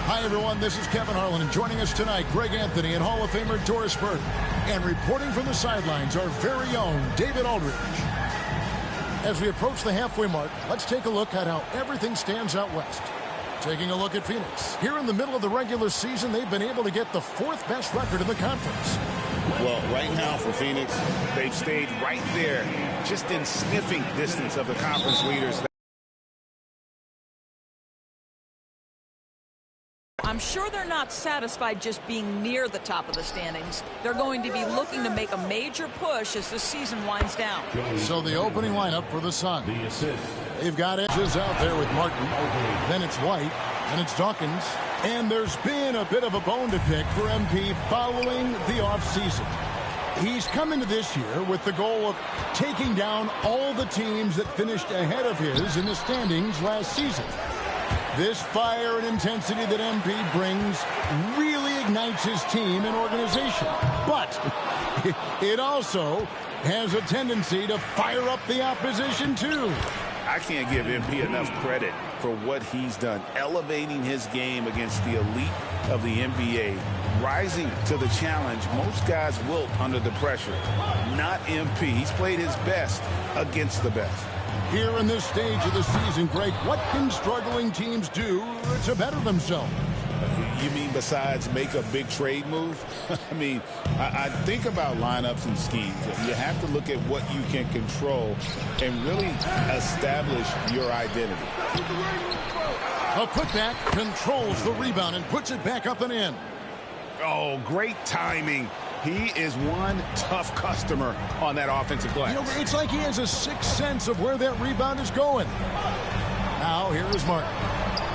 Hi, everyone. This is Kevin Harlan, and joining us tonight, Greg Anthony and Hall of Famer Doris Burke. And reporting from the sidelines, our very own David Aldridge. As we approach the halfway mark, let's take a look at how everything stands out west. Taking a look at Phoenix. Here in the middle of the regular season, they've been able to get the fourth best record in the conference. Well, right now for Phoenix, they've stayed right there, just in sniffing distance of the conference leaders. I'm sure they're not satisfied just being near the top of the standings. They're going to be looking to make a major push as the season winds down. So the opening lineup for the Sun. They've got edges out there with Martin. Then it's White. Then it's Dawkins. And there's been a bit of a bone to pick for MP following the offseason. He's come into this year with the goal of taking down all the teams that finished ahead of his in the standings last season. This fire and intensity that MP brings really ignites his team and organization. But it also has a tendency to fire up the opposition, too. I can't give MP enough credit for what he's done, elevating his game against the elite of the NBA, rising to the challenge. Most guys wilt under the pressure. Not MP. He's played his best against the best. Here in this stage of the season, Greg, what can struggling teams do to better themselves? You mean besides make a big trade move? I mean, I think about lineups and schemes. You have to look at what you can control and really establish your identity. A putback controls the rebound and puts it back up and in. Oh, great timing. He is one tough customer on that offensive glass. You know, it's like he has a sixth sense of where that rebound is going. Now, here is Martin.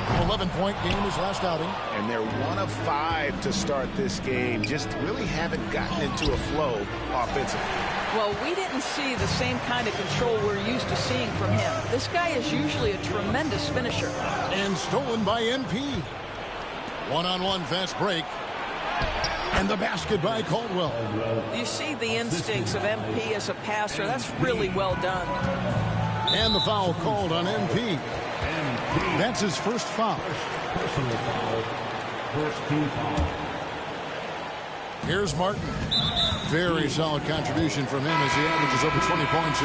11-point game his last outing. And they're 1 of 5 to start this game. Just really haven't gotten into a flow offensively. Well, we didn't see the same kind of control we're used to seeing from him. This guy is usually a tremendous finisher. And stolen by MP. One-on-one fast break. And the basket by Caldwell. You see the instincts of MP as a passer. That's really well done. And the foul called on MP. That's his first foul. Personal foul. First team foul. Here's Martin. Very solid contribution from him as he averages over 20 points.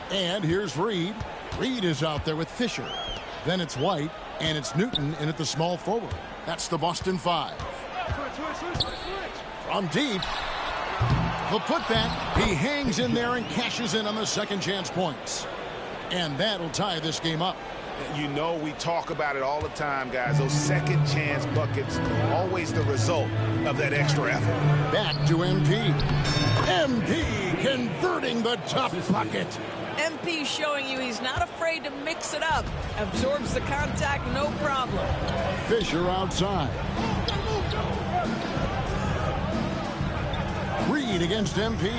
And here's Reed. Reed is out there with Fisher. Then it's White, and it's Newton in at the small forward. That's the Boston 5. From deep. The putback. He hangs in there and cashes in on the second chance points. And that'll tie this game up. You know, we talk about it all the time, guys. Those second chance buckets, always the result of that extra effort. Back to MP. MP converting the tough bucket. MP showing you he's not afraid to mix it up. Absorbs the contact, no problem. Fisher outside. Reed against MP.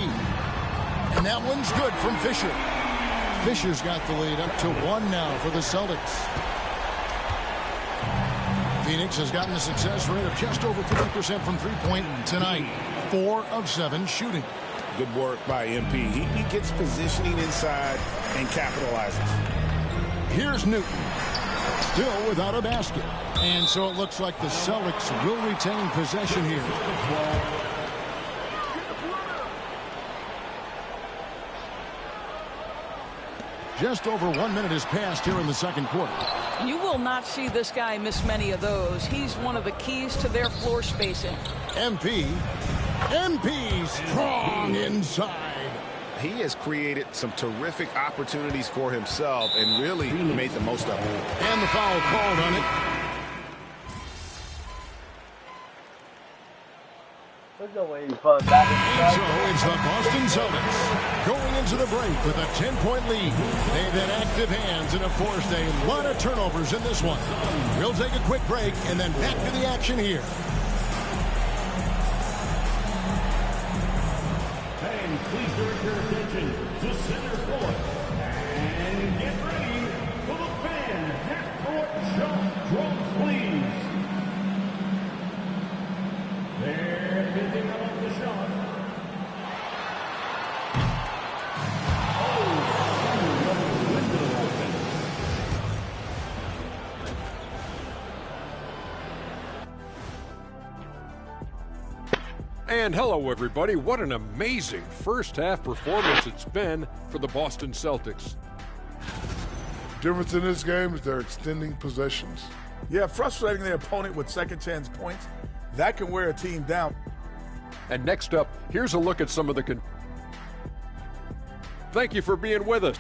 And that one's good from Fisher. Fisher's got the lead up to 1 now for the Celtics. Phoenix has gotten a success rate of just over 50% from three-point tonight. 4 of 7 shooting. Good work by MP. He gets positioning inside and capitalizes. Here's Newton. Still without a basket. And so it looks like the Celtics will retain possession here. Just over 1 minute has passed here in the second quarter. You will not see this guy miss many of those. He's one of the keys to their floor spacing. MP strong inside. He has created some terrific opportunities for himself and really made the most of it. And the foul called on it. There's no way he's fun back. And so it's the Boston Celtics going into the break with a 10-point lead. They've had active hands and have forced a lot of turnovers in this one. We'll take a quick break and then back to the action here. And please direct your attention to center court. And get ready for the fan half-court jump drums, please. They're picking up the shot. And hello, everybody. What an amazing first-half performance it's been for the Boston Celtics. Difference in this game is they're extending possessions. Yeah, frustrating the opponent with second chance points. That can wear a team down. And next up, here's a look at some of the... Thank you for being with us.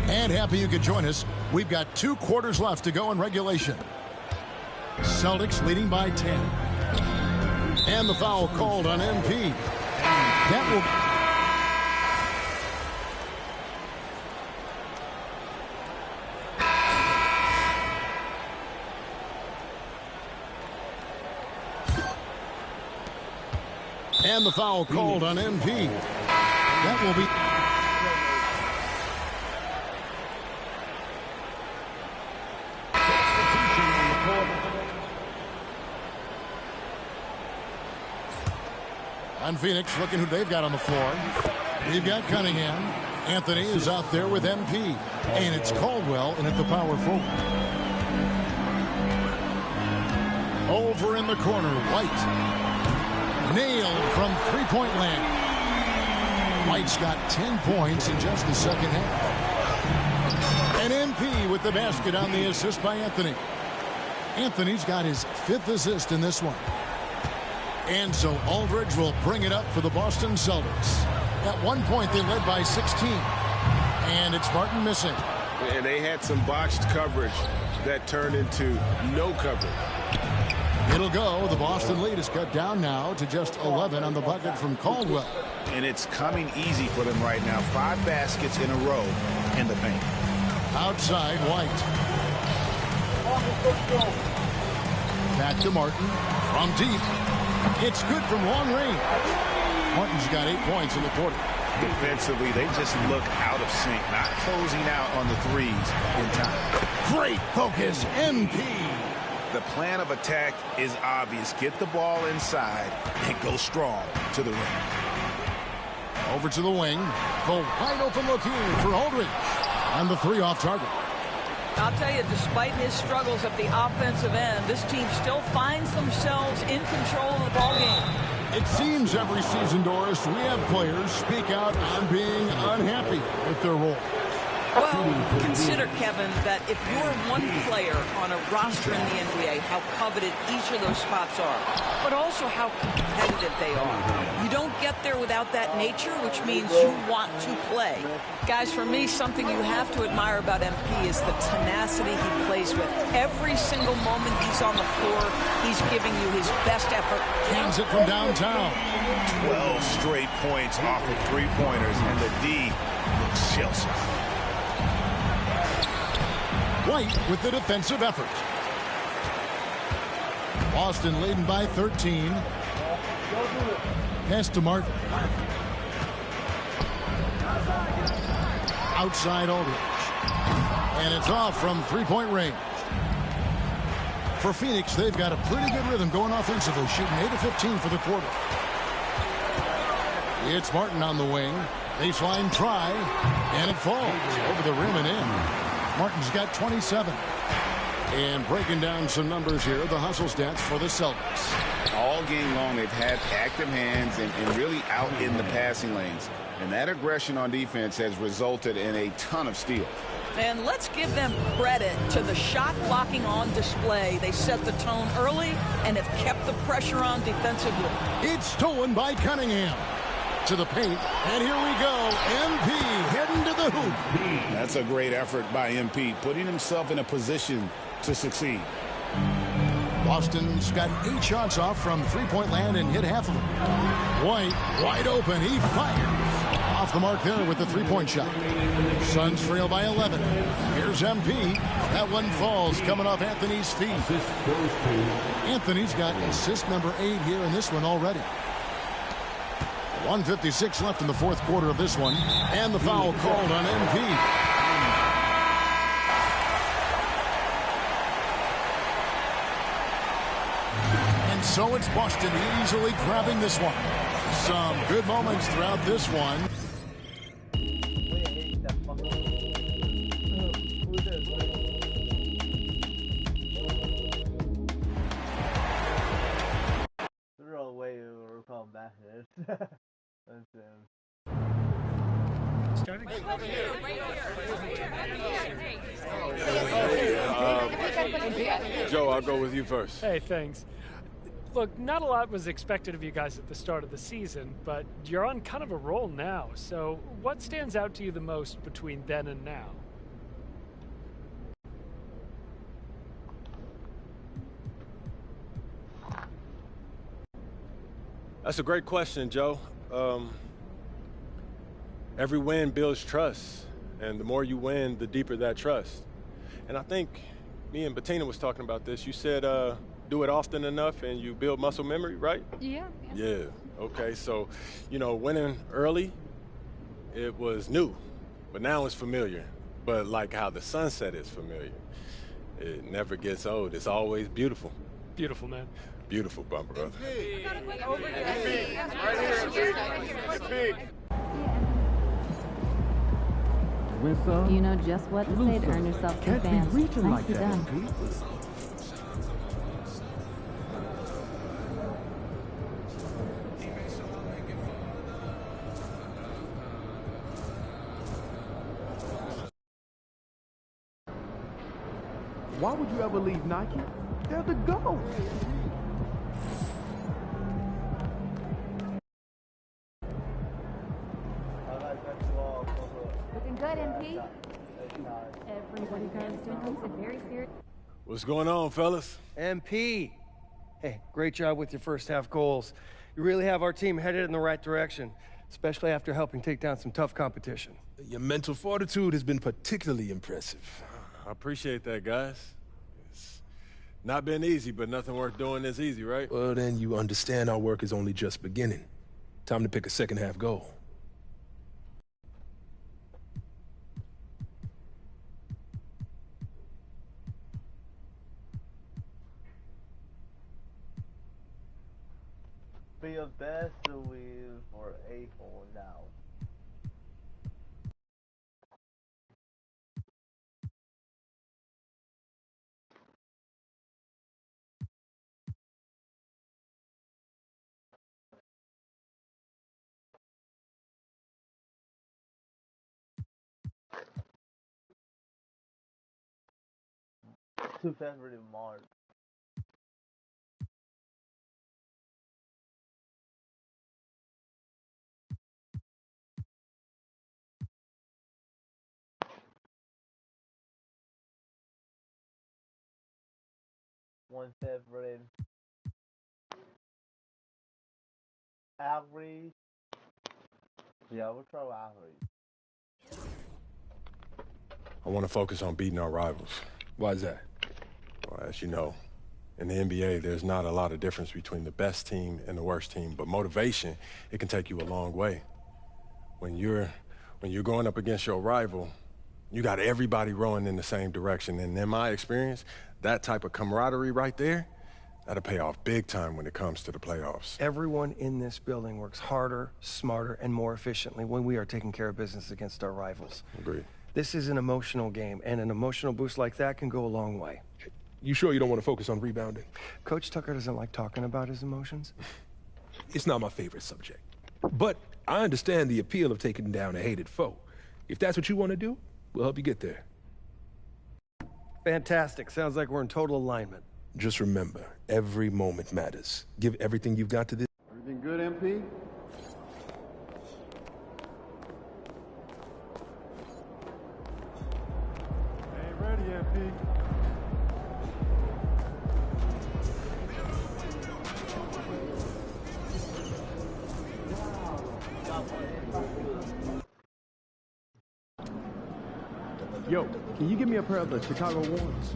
And happy you could join us. We've got 2 quarters left to go in regulation. Celtics leading by 10. And the foul called on MP. That will... And the foul called on MP. That will be... On Phoenix, looking who they've got on the floor. We've got Cunningham. Anthony is out there with MP. And it's Caldwell in at the power forward. Over in the corner, White. Nailed from three-point land. White's got 10 points in just the second half. And MP with the basket on the assist by Anthony. Anthony's got his 5th assist in this one. And so Aldridge will bring it up for the Boston Celtics. At one point, they led by 16. And it's Martin missing. And they had some botched coverage that turned into no coverage. It'll go. The Boston lead is cut down now to just 11 on the bucket from Caldwell. And it's coming easy for them right now. 5 baskets in a row in the paint. Outside, White. Back to Martin. From deep. It's good from long range. Martin's got 8 points in the quarter. Defensively, they just look out of sync, not closing out on the threes in time. Great focus, MP. The plan of attack is obvious. Get the ball inside and go strong to the rim. Over to the wing. The wide open look here for Aldridge. And the 3 off target. I'll tell you, despite his struggles at the offensive end, this team still finds themselves in control of the ball game. It seems every season, Doris, we have players speak out on being unhappy with their role. Well, consider, Kevin, that if you're one player on a roster in the NBA, how coveted each of those spots are, but also how competitive they are. You don't get there without that nature, which means you want to play. Guys, for me, something you have to admire about MP is the tenacity he plays with. Every single moment he's on the floor, he's giving you his best effort. Hands it from downtown. 12 straight points off of three-pointers, and the D looks shell-shocked. White with the defensive effort. Boston leading by 13. Pass to Martin. Outside Aldridge. And it's off from three-point range. For Phoenix, they've got a pretty good rhythm going offensively, shooting 8 of 15 for the quarter. It's Martin on the wing. Baseline try, and it falls over the rim and in. Martin's got 27. And breaking down some numbers here, the hustle stats for the Celtics. All game long, they've had active hands and really out in the passing lanes. And that aggression on defense has resulted in a ton of steals. And let's give them credit to the shot blocking on display. They set the tone early and have kept the pressure on defensively. It's stolen by Cunningham. To the paint, and here we go. MP heading to the hoop. That's a great effort by MP, putting himself in a position to succeed. Boston's got 8 shots off from three-point land and hit half of them. White, wide open, he fires. Off the mark there with the three-point shot. Suns trail by 11. Here's MP. That one falls, coming off Anthony's feet. Anthony's got assist number 8 here in this one already. 1:56 left in the fourth quarter of this one. And the foul called on MP. And so it's Boston easily grabbing this one. Some good moments throughout this one. Throw away or come back here. Joe, I'll go with you first. Hey, thanks. Look, not a lot was expected of you guys at the start of the season, but you're on kind of a roll now. So what stands out to you the most between then and now? That's a great question, Joe. Every win builds trust, and the more you win, the deeper that trust. And I think me and Bettina was talking about this. You said do it often enough and you build muscle memory, right? Yeah. Yeah. Okay, so, you know, winning early, it was new, but now it's familiar. But like how the sunset is familiar, it never gets old. It's always beautiful. Beautiful, man. Beautiful, bum brother. You know just what to say to earn yourself some fans. Nicely done. Why would you ever leave Nike? They're the GOAT. Looking good, MP. Everybody takes it very serious. What's going on, fellas? MP. Hey, great job with your first half goals. You really have our team headed in the right direction, especially after helping take down some tough competition. Your mental fortitude has been particularly impressive. I appreciate that, guys. It's not been easy, but nothing worth doing is easy, right? Well, then you understand our work is only just beginning. Time to pick a second half goal. Be your best to win for A4 now. 2 February in March. One February. Average. Yeah, we'll try average. I want to focus on beating our rivals. Why is that? Well, as you know, in the NBA, there's not a lot of difference between the best team and the worst team, but motivation, it can take you a long way. When you're going up against your rival, you got everybody rowing in the same direction. And in my experience, that type of camaraderie right there, that'll pay off big time when it comes to the playoffs. Everyone in this building works harder, smarter, and more efficiently when we are taking care of business against our rivals. Agreed. This is an emotional game, and an emotional boost like that can go a long way. You sure you don't want to focus on rebounding? Coach Tucker doesn't like talking about his emotions. It's not my favorite subject. But I understand the appeal of taking down a hated foe. If that's what you want to do, we'll help you get there. Fantastic. Sounds like we're in total alignment. Just remember, every moment matters. Give everything you've got to this. Everything good, MP? Hey, ready, MP. Yo, can you give me a pair of the Chicago ones?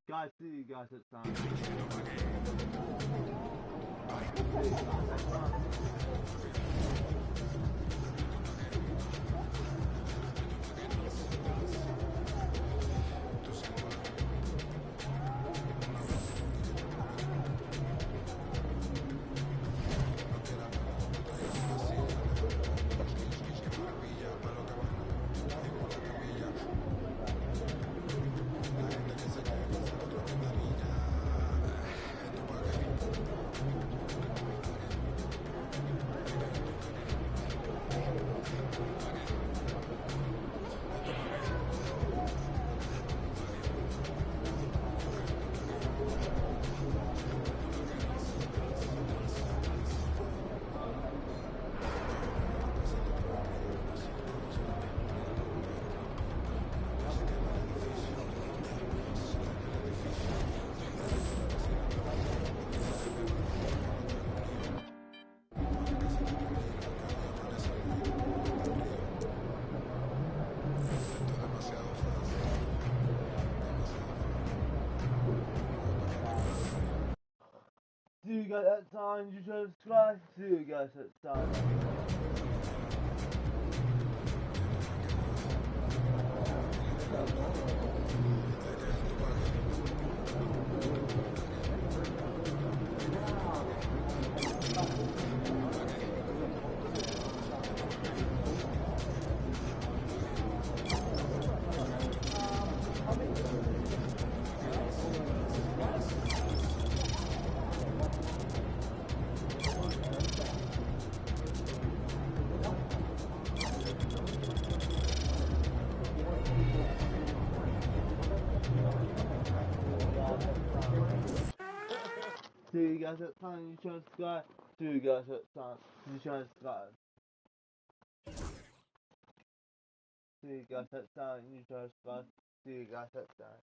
Guys, see you guys at time. See you guys at time. You should subscribe. See you guys at time. See you guys at time. You should subscribe. See you guys at time. You should subscribe. See you guys at time. You should subscribe. See you guys at time.